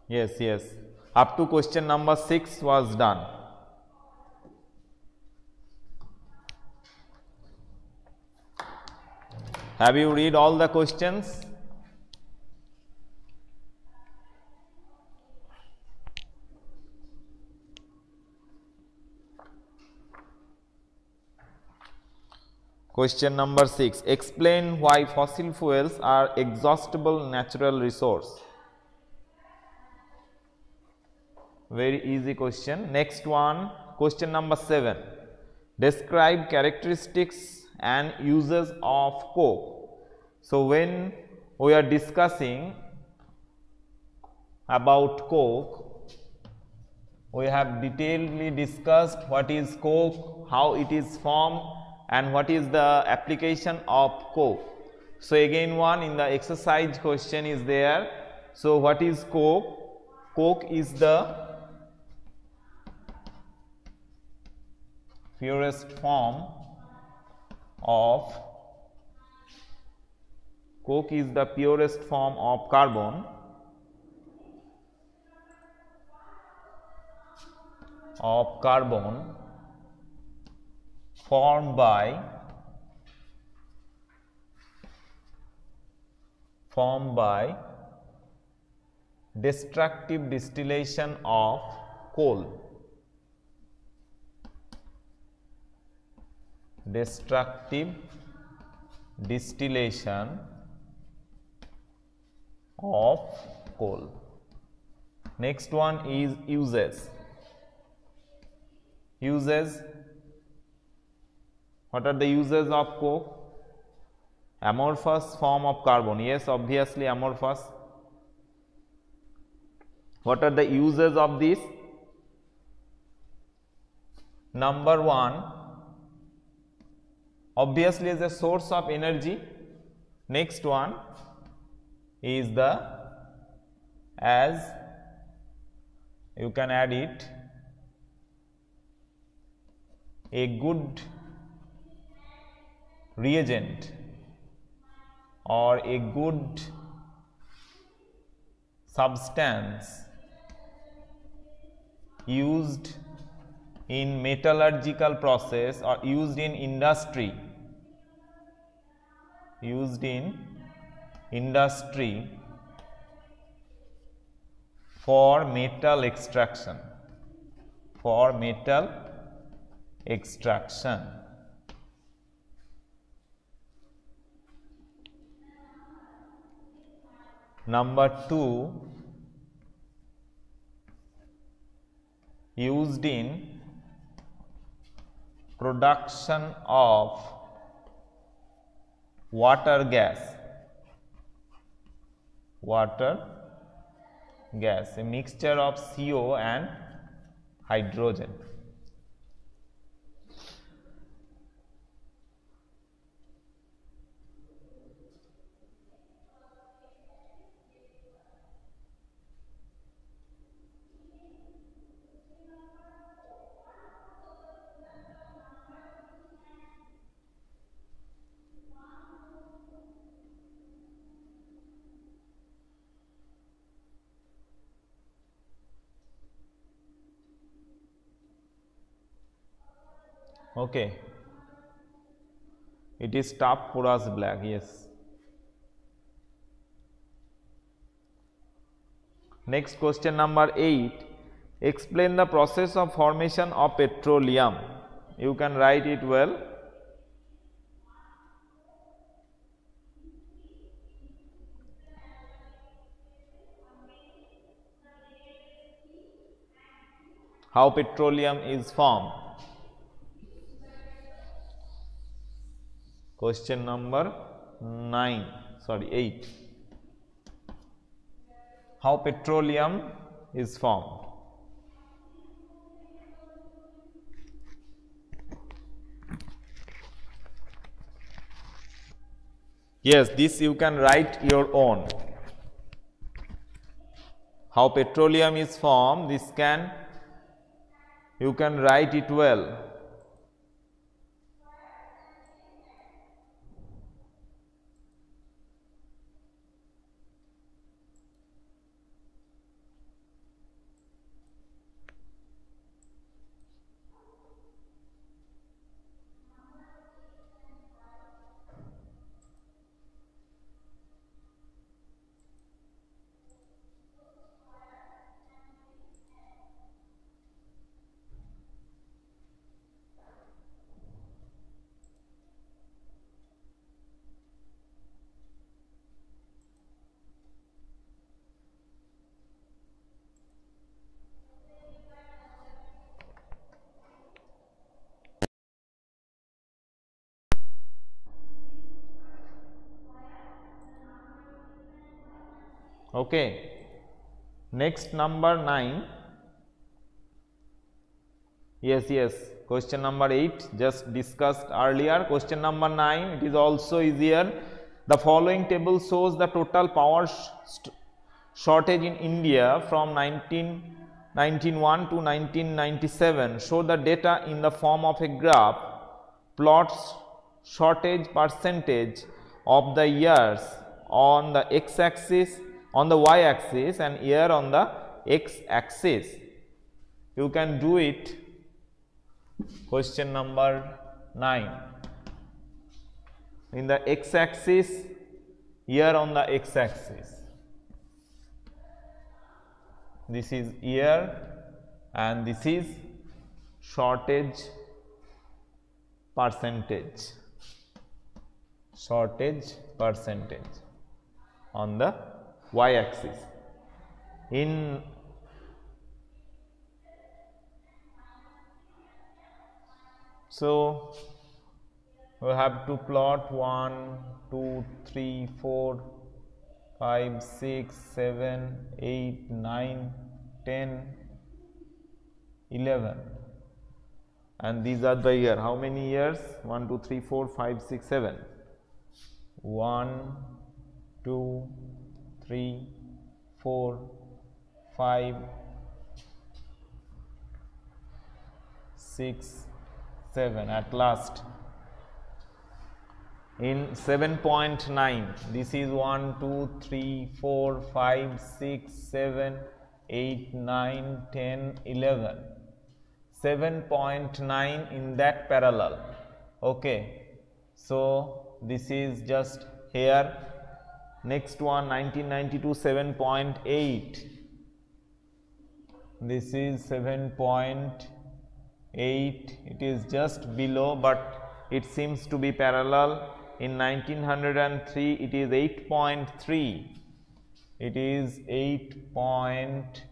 Yes, yes. Up to question number 6 was done. Have you read all the questions? Question number 6. Explain why fossil fuels are exhaustible natural resource. Very easy question. Next one, question number 7. Describe characteristics and uses of coke. So, when we are discussing about coke, we have detailedly discussed what is coke, how it is formed, and what is the application of coke. So, again one in the exercise question is there. So, what is coke? Coke is the purest form of coke is the purest form of carbon formed by destructive distillation of coal. Destructive distillation of coal. Next one is uses. Uses. What are the uses of coke? Amorphous form of carbon. Yes, obviously amorphous. What are the uses of this? Number 1, obviously is a source of energy. Next one is as you can add it, a good reagent or a good substance used in metallurgical process or used in industry, for metal extraction, Number 2, used in production of water gas, a mixture of CO and hydrogen. Okay, it is tough porous black. Yes. Next question number 8. Explain the process of formation of petroleum. You can write it well. How petroleum is formed. Question number 8. How petroleum is formed. Yes, this you can write your own. How petroleum is formed, you can write it well. Okay. Next, number 9. Yes, question number 8 just discussed earlier. Question number 9, it is also easier. The following table shows the total power shortage in India from 1991 to 1997. Show the data in the form of a graph. Plots shortage percentage of the years on the x-axis, on the y-axis, and year on the x-axis. You can do it. Question number 9. In the x-axis, year on the x-axis. This is year and this is shortage percentage. Shortage percentage on the y-axis. So we have to plot 1, 2, 3, 4, 5, 6, 7, 8, 9, 10, 11, and these are the year. How many years? 1, 2, 3, 4, 5, 6, 7. 1, 2, 3, 4, 5, 6, 7. At last, in 7.9, this is 1, 2, 3, 4, 5, 6, 7, 8, 9, 10, 11. 7.9 in that parallel. Okay, so this is just here. Next one, 1992, 7.8. This is 7.8. It is just below, but it seems to be parallel. In 1903, it is 8.3. It is 8.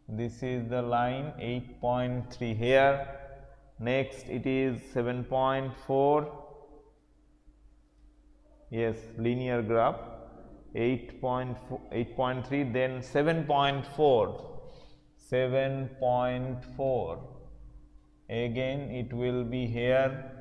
This is the line, 8.3 here. Next, it is 7.4. Yes, linear graph. 8.3, then 7.4. 7.4. Again, it will be here.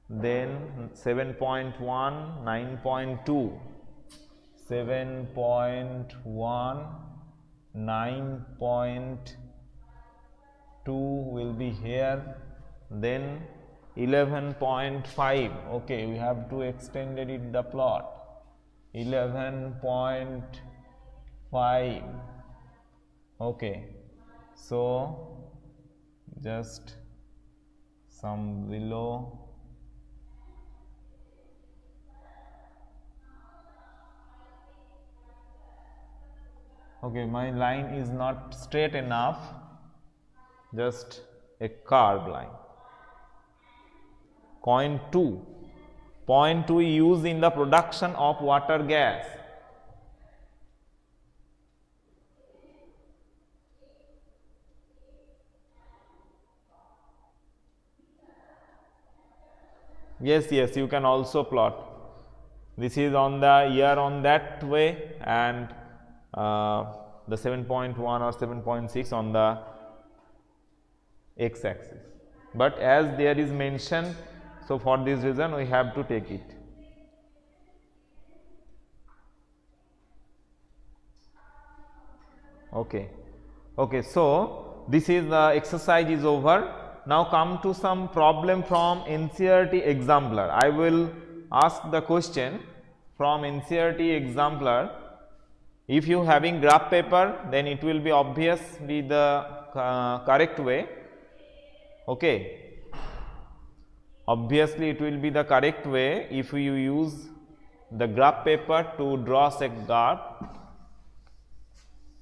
Then 7.1, 9.2. 7.1, 9.2 will be here. Then 11.5. Okay, we have to extend it the plot. 11.5. Okay, so just some below. Okay, my line is not straight enough, just a curved line. Point 2. Point 2 used in the production of water gas. Yes, you can also plot. This is on the year on that way, and the 7.1 or 7.6 on the x-axis. But as there is mentioned, so for this reason we have to take it. Okay, so this is the exercise is over. Now come to some problem from NCERT Exemplar. I will ask the question from NCERT Exemplar. If you having graph paper, then it will be obviously the correct way. Okay, obviously it will be the correct way if you use the graph paper to draw a graph,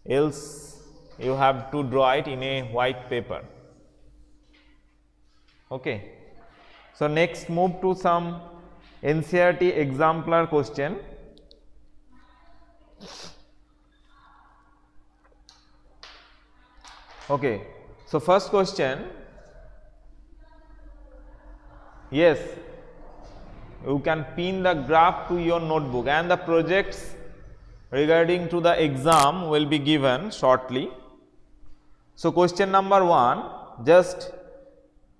else you have to draw it in a white paper. Okay, so next move to some NCERT Exemplar question. Okay, so first question. Yes, you can pin the graph to your notebook, and the projects regarding to the exam will be given shortly. So, question number 1, just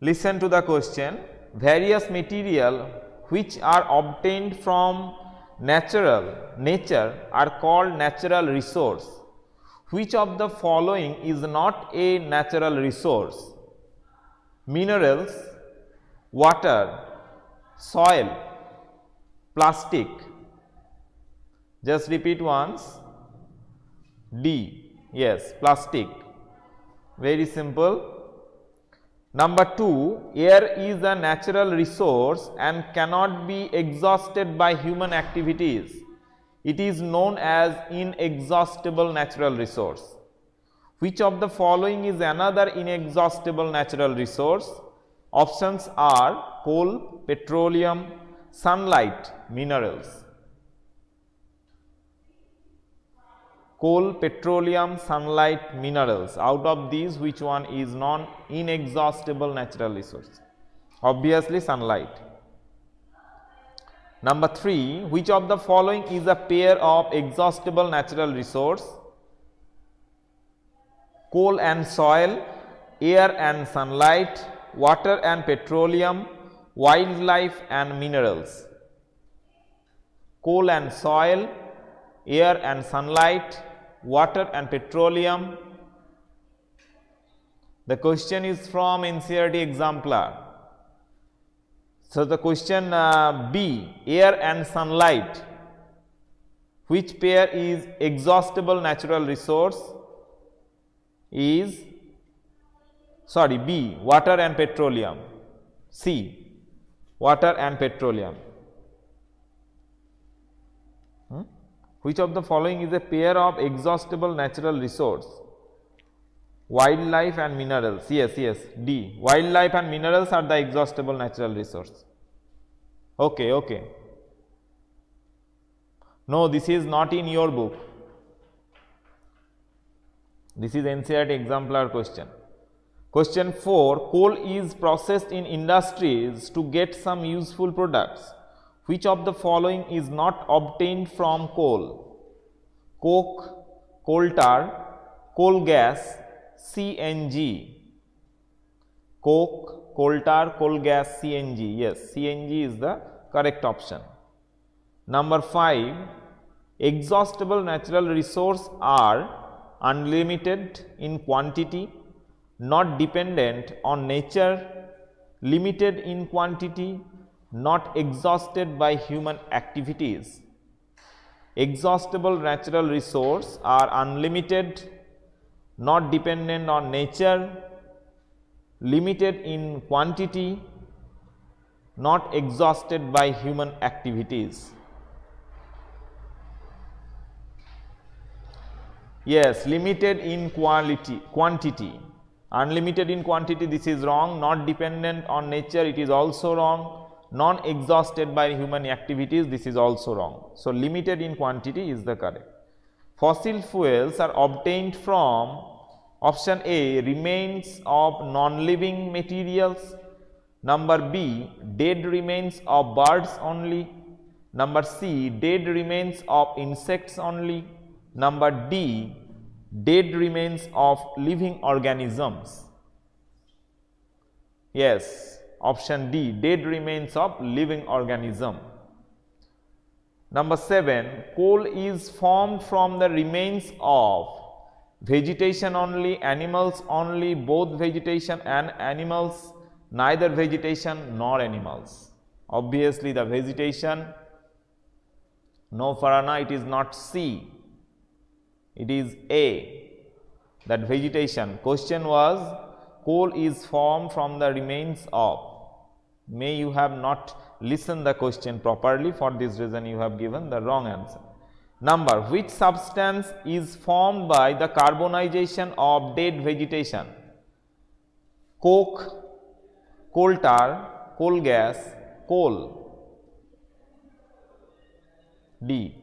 listen to the question. Various material which are obtained from nature are called natural resource. Which of the following is not a natural resource? Minerals, water, soil, plastic. Just repeat once. D. Yes, plastic. Very simple. Number 2, air is a natural resource and cannot be exhausted by human activities. It is known as inexhaustible natural resource. Which of the following is another inexhaustible natural resource? Options are coal, petroleum, sunlight, minerals. Coal, petroleum, sunlight, minerals. Out of these, which one is non-inexhaustible natural resource? Obviously, sunlight. Number 3, which of the following is a pair of exhaustible natural resource? Coal and soil, air and sunlight, water and petroleum, wildlife and minerals. Coal and soil, air and sunlight, water and petroleum. The question is from NCERT exemplar. So, the question B, air and sunlight, which pair is exhaustible natural resource? Is B, water and petroleum. C, water and petroleum. Which of the following is a pair of exhaustible natural resource? Wildlife and minerals. Yes, D. Wildlife and minerals are the exhaustible natural resource. Okay. No, this is not in your book. This is NCERT exemplar question. Question 4, coal is processed in industries to get some useful products. Which of the following is not obtained from coal? Coke, coal tar, coal gas, CNG. Coke, coal tar, coal gas, CNG. Yes, CNG is the correct option. Number 5, exhaustible natural resources are unlimited in quantity, not dependent on nature, limited in quantity, not exhausted by human activities. Exhaustible natural resources are unlimited, not dependent on nature, limited in quantity, not exhausted by human activities. Yes, limited in quantity. Unlimited in quantity, this is wrong. Not dependent on nature, it is also wrong. Non-exhausted by human activities, this is also wrong. So, limited in quantity is the correct. Fossil fuels are obtained from option A, remains of non-living materials. Number B, dead remains of birds only. Number C, dead remains of insects only. Number D, dead remains of living organisms. Yes, option D, dead remains of living organism. Number 7, coal is formed from the remains of vegetation only, animals only, both vegetation and animals, neither vegetation nor animals. Obviously, the vegetation. No, Farhana, it is not C. It is A, that vegetation. Question was coal is formed from the remains of. May you have not listened the question properly, for this reason you have given the wrong answer. Number, which substance is formed by the carbonization of dead vegetation? Coke, coal tar, coal gas, coal. D.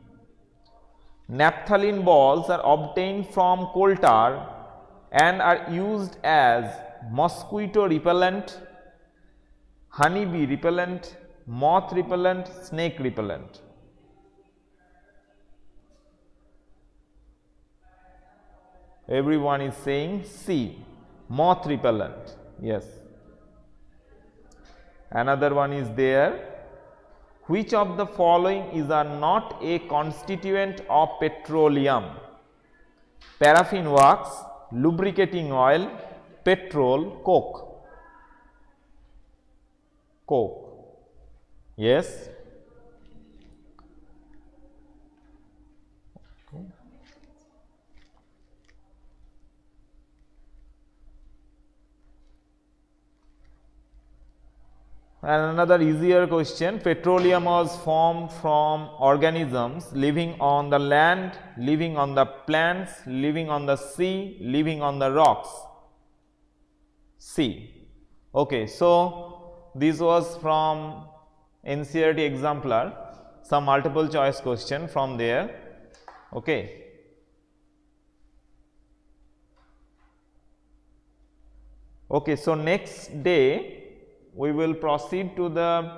Naphthalene balls are obtained from coal tar and are used as mosquito repellent, honeybee repellent, moth repellent, snake repellent. Everyone is saying C, moth repellent. Yes. Another one is there. Which of the following is not a constituent of petroleum? Paraffin wax, lubricating oil, petrol, coke. Coke. Yes. Okay. And another easier question, petroleum was formed from organisms living on the land, living on the plants, living on the sea, living on the rocks. C. Okay, so this was from NCERT exemplar, some multiple choice question from there. Okay. Okay, so next day we will proceed to the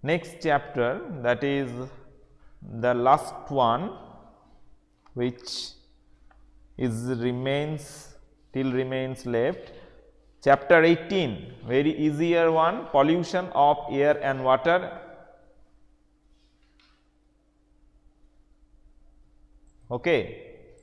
next chapter, that is the last one, which is remains left. Chapter 18, very easier one, pollution of air and water. Okay.